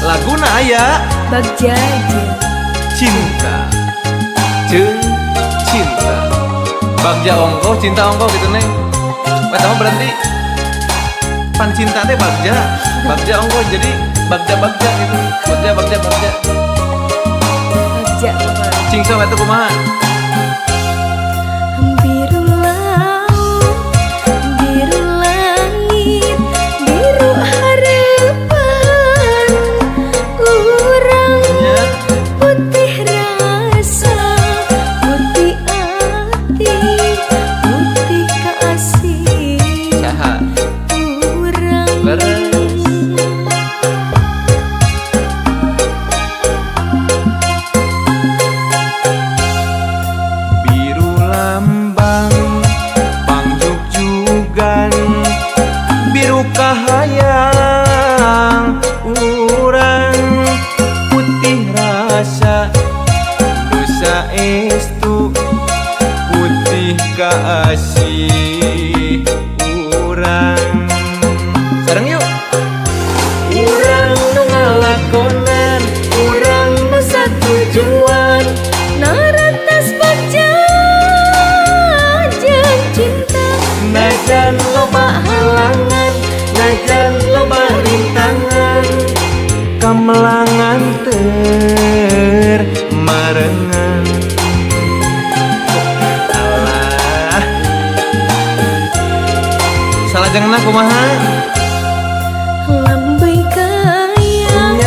Laguna aya Bagja cinta jeung cinta Bagja ongkoh cinta ongkoh gitu neng. Pertama berarti pan cinta teh Bagja ongkoh jadi Bagja gitu. Bagja Bagja cingso eta kumaha? biru laut, biru langit, biru harapan urang, putih rasa, putih hati, putih kasih Saha? urang. Leres. Biru lambang pangjugjugan, biru kahayang urang, putih rasa dosa estu, putih kasih urang. Sareng yuk. Urang nu ngalakonan, urang nu satujuan, naratas bagja jeung cinta. Najan Loba halangan, najan loba rintangan, kamelangan marengan. Alah, salah jangan kumaha? lambai kayang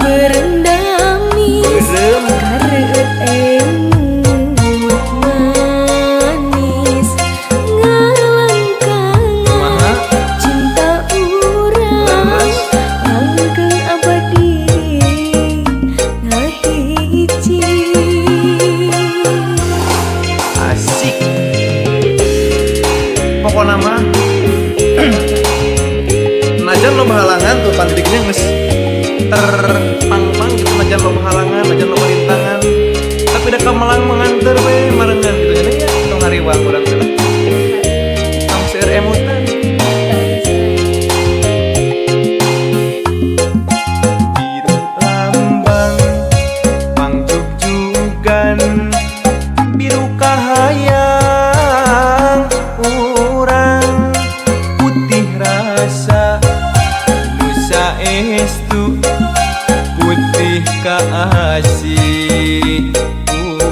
berendamis, Berem. kareuet emut manis, ngalangkangan Kumaha? cinta urang Leres. langgeng abadi ngahiji. Asik. Pokoknya mah najan lo halangan tuh pandidiknya nges terpang-pang gitu, najan lo halangan, najan lo rintangan, tapi dah kamelang mengantar we marengan gitu ya tong hariwang urang teh tong seueur emutan. Biru lambang pangjugjugan, biru kahayang urang, putih rasa nusa estu, putih kasih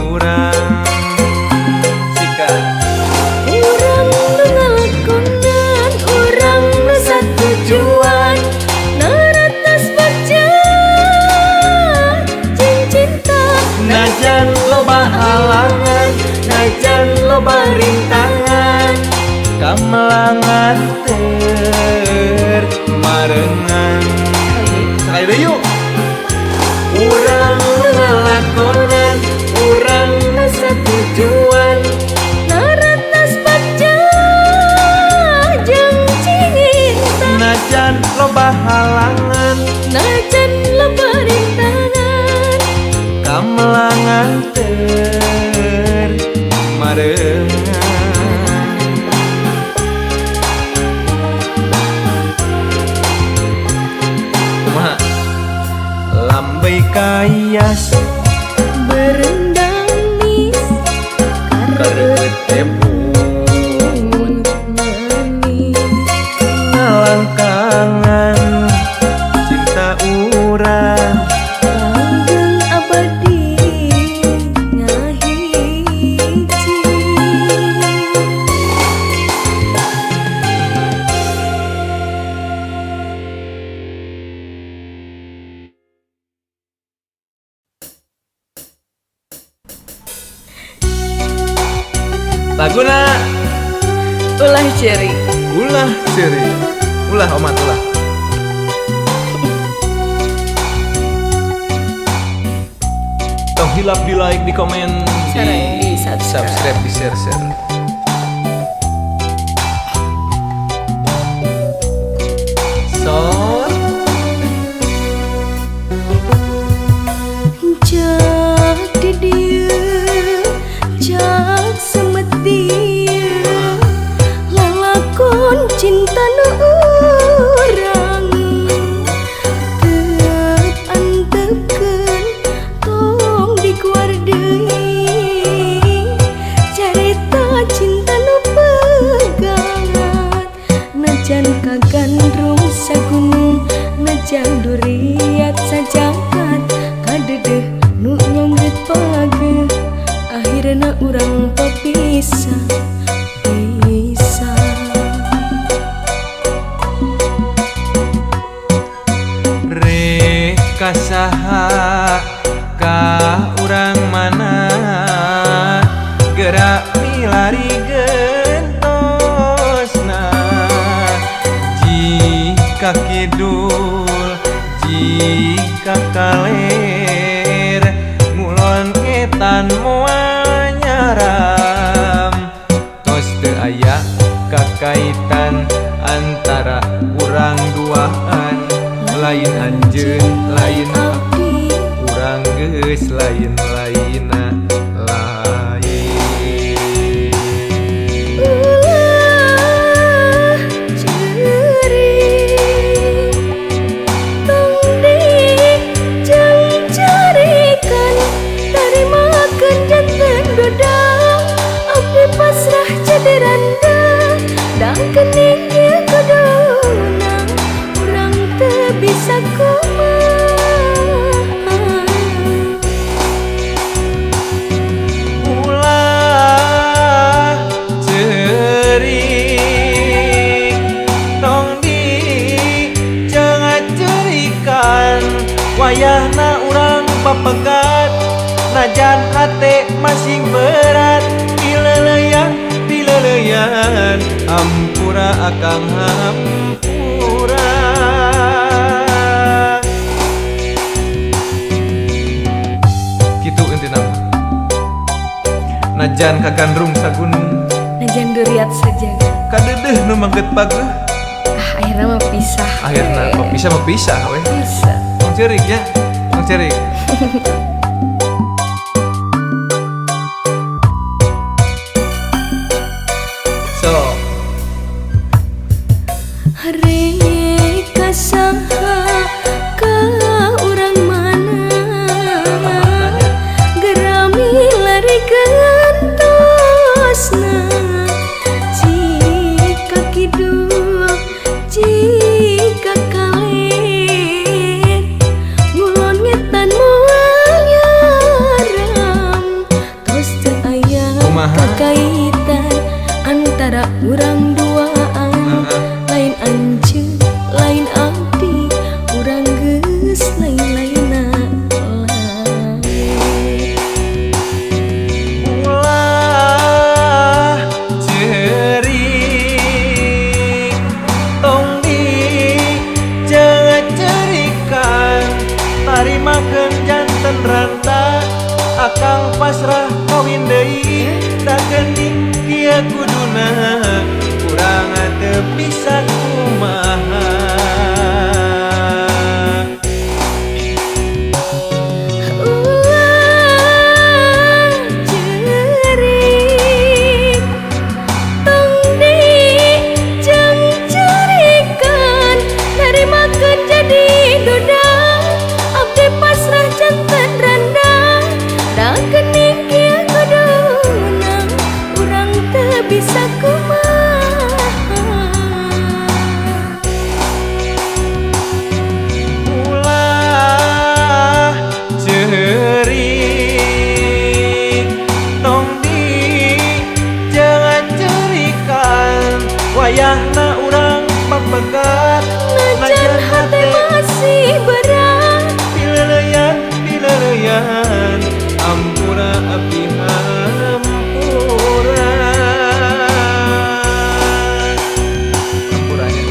urang. Sika Urang nu ngalakonan, urang nu satujuan, naratas bagja jeung cinta. najan loba halangan, najan loba rintangan, kamelangan marengan. Sekali deh yuk. Urang nu ngalakonan, urang nu satujuan, naratas bagja jeung cinta. Najan loba halangan, Najan loba rintangan, kamelangan marengan. Kumaha? Lambai kayas berendamis, kareueut emut manis, ngalangkangan cinta urang langgeng abadi ngahiji. Laguna Ulah ceri ulah seri ulah omat ulah. Tong hilap di like, di komen, Sareng di subscribe. di share. Sor Jadi dia jak semeti lalakon cinta nu urang kagandrung sagunung ngajang duriat sajakat kadedeh nu nyanggeut page akhirna urang papisah kasaha ka urang mana gerak milari gentosna jika kidul jika kaler ngulon etan moal nyaram tos teu aya kakaitan antara urang duaan lain anjeun lain abdi urang geus lain-lainna lain ulah ceurik tong dijang carikan tarimakeun janten dodang abdi pasrah jadi randa dan kening ieu kuduna urang teu bisa kumaha ulah ceurik tong dicengat ceurikan wayahna urang papegat najan hate masing berat pileleyan hampura akang hampura kitu intina najan kagandrung sagunung najan duriat saja kadedeh nu manggeut pageuh akhirnya mah pisah akhirna pisah we bisa tong ceurik ya tong ceurik so hari kasaha ka urang mana gerami lari gentosna jika kidul jika kaler ngulon ngetan moal nyaram tos teu aya Kumaha? kakaitan antara urang duaan lain anjeun lain abdi urang geus lain-lainna lain ulah ceurik tong dicengat ceurikan tarimakeun janten ranta akang pasrah kawin deui da geuning kieu kuduna urang teu bisa kumaha ulah ceurik tong dijang carikan narimakeun jadi dodang abdi pasrah janten randang da geuning kieu kuduna urang teu bisa kumaha ulah ceurik tong dicengat ceurikan wayahna urang papegat najan hate masih berat pileleyan ampura abdi hampura ampuranya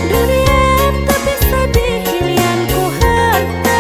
Dunia tak bisa dihilian ku harta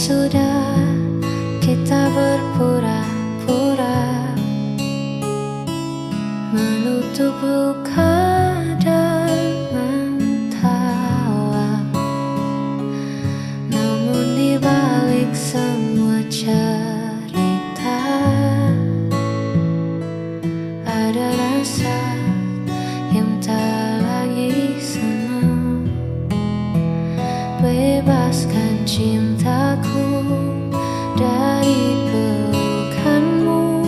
sudah kita berpura-pura menutup luka dan mentawa. Namun di balik semua cerita ada rasa yang tak lagi sama. Bebaskan cintaku dari pelukanmu.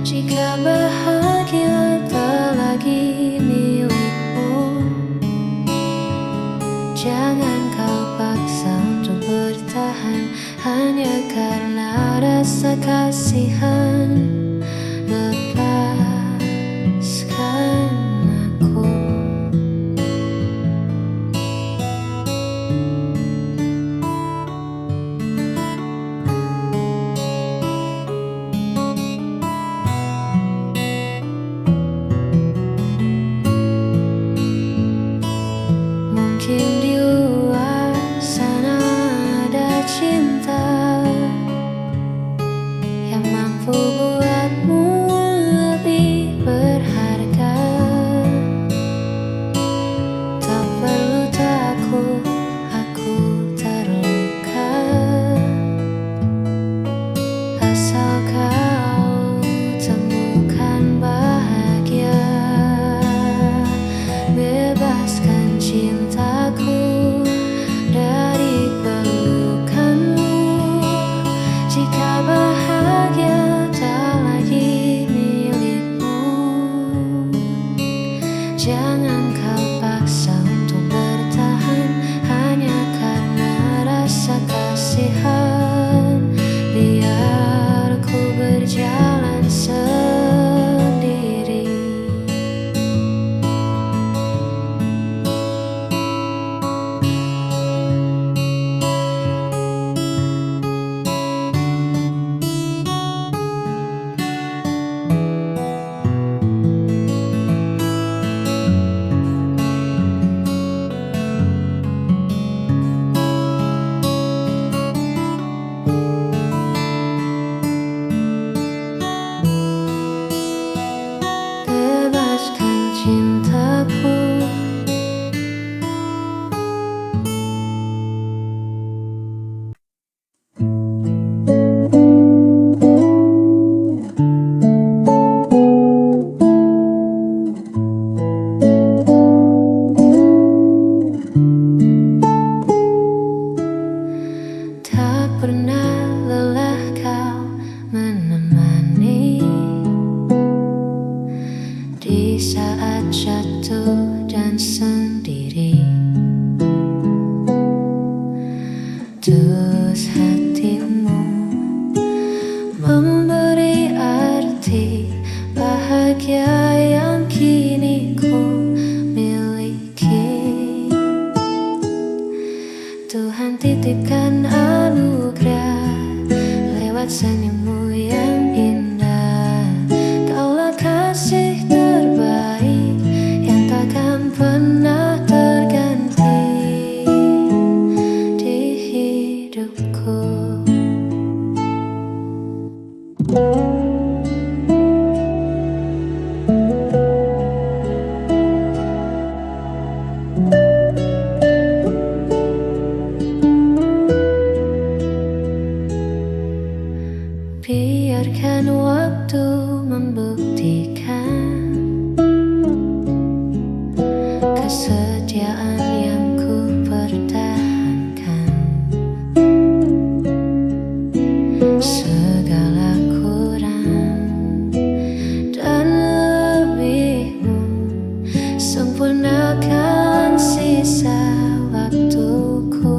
Jika bahagia tak lagi milikmu, jangan kau paksa untuk bertahan hanya karena rasa kasihan. Lepaskan aku. Mungkin di luar sana ada cinta yang mampu buatmu lebih berharga. Tak perlu takut aku terluka, asal kau temukan bahagia. Bebaskan cintaku dari pelukanmu. Jika bahagia tak lagi milikmu, jangan kau paksa untuk bertahan hanya karena rasa kasihan. Biar ku berjalan sendiri. Bebaskan cintaku. Tak pernah lelah kau menemani di saat jatuh dan sendiri. Tulus hatimu memberi arti bahagia yang kini ku miliki. Tuhan titipkan anugerah lewat senyummu yang indah. Kaulah kasih terbaik yang takkan pernah terganti di hidupku. Biarkan waktu membuktikan kesetiaan yang ku pertahankan. Segala kurang dan lebihmu, sempurnakan sisa waktuku.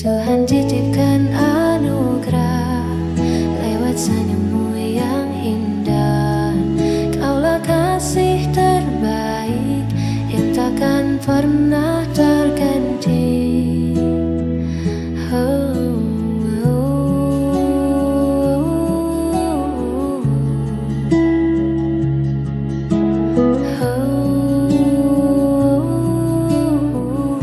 Tuhan titipkan anugerah lewat senyummu yang indah. Kaulah kasih terbaik yang takkan pernah terganti. Oh, oh, oh, oh.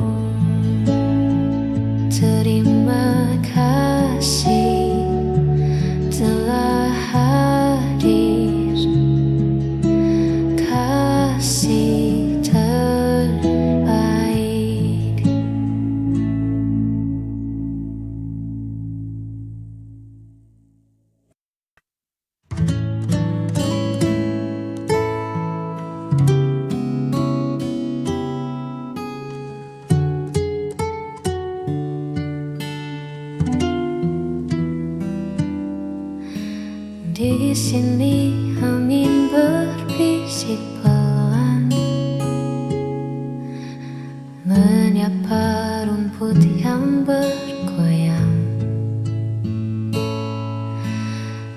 menyapa rumput yang bergoyang.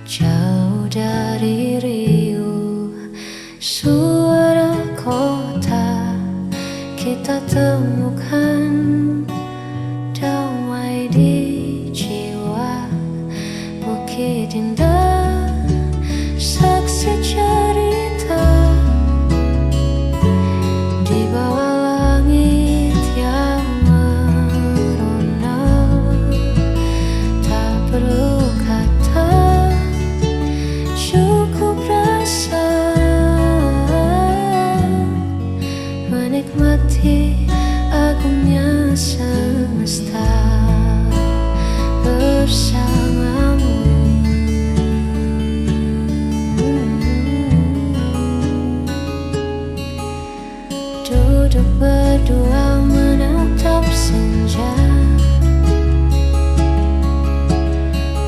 Jauh dari riuh suara kota, kita temukan damai di jiwa. Bukit indah, saksi cerita di bawah langit yang merona. Tak perlu kata, cukup rasa menikmati agungnya semesta bersamamu. Duduk berdua menatap senja,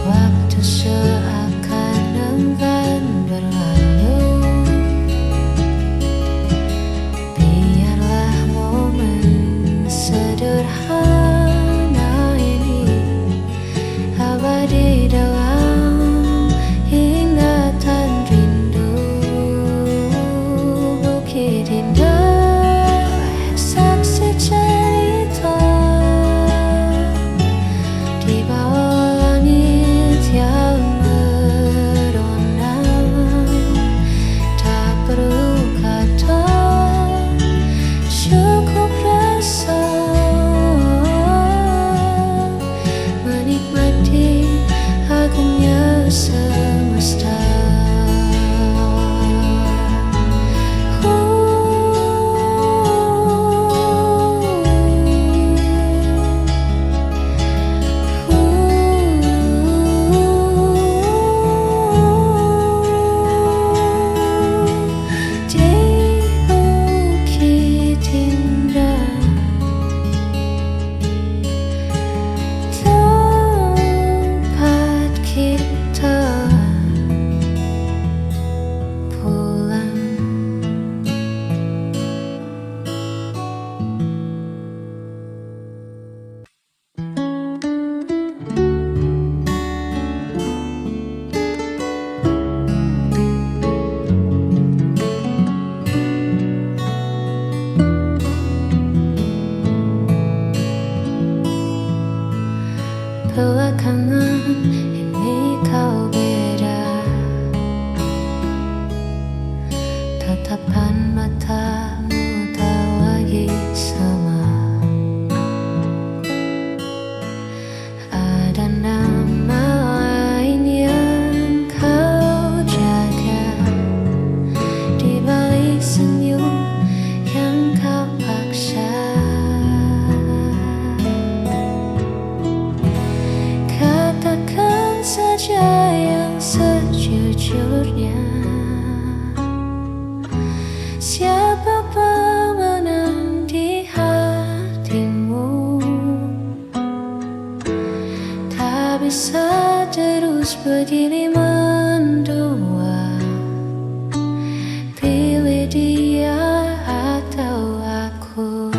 waktu seakan enggan berlalu. Biarlah momen sederhana ini abadi dalam ingatan rindu. Bukit indah, saksi cerita di bawah langit yang merona. Tak perlu kata, cukup rasa menikmati agungnya semesta. Di bukit indah, tempat kita pulang. Belakangan ini kau beda, tatapan matamu tak lagi sama. Ada nama lain yang kau jaga di balik senyum yang kau paksa. Katakan saja yang sejujurnya, siapa pemenang di hatimu? Tak bisa terus begini mendua, pilih dia atau aku.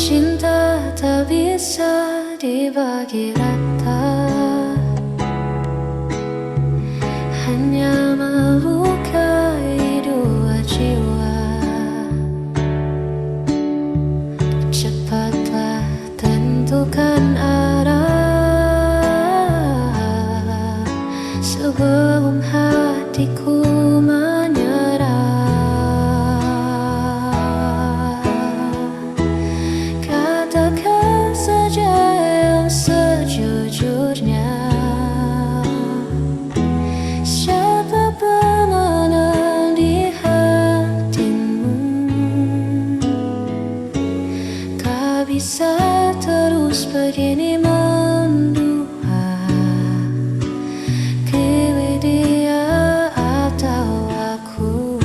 Cinta tak bisa dibagi rata, hanya melukai dua jiwa. Cepatlah tentukan arah sebelum hatiku menyerah. Katakan saja yang sejujurnya, siapa pemenang di hatimu? Tak bisa terus begini mendua, pilih dia atau aku.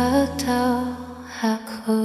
atau aku?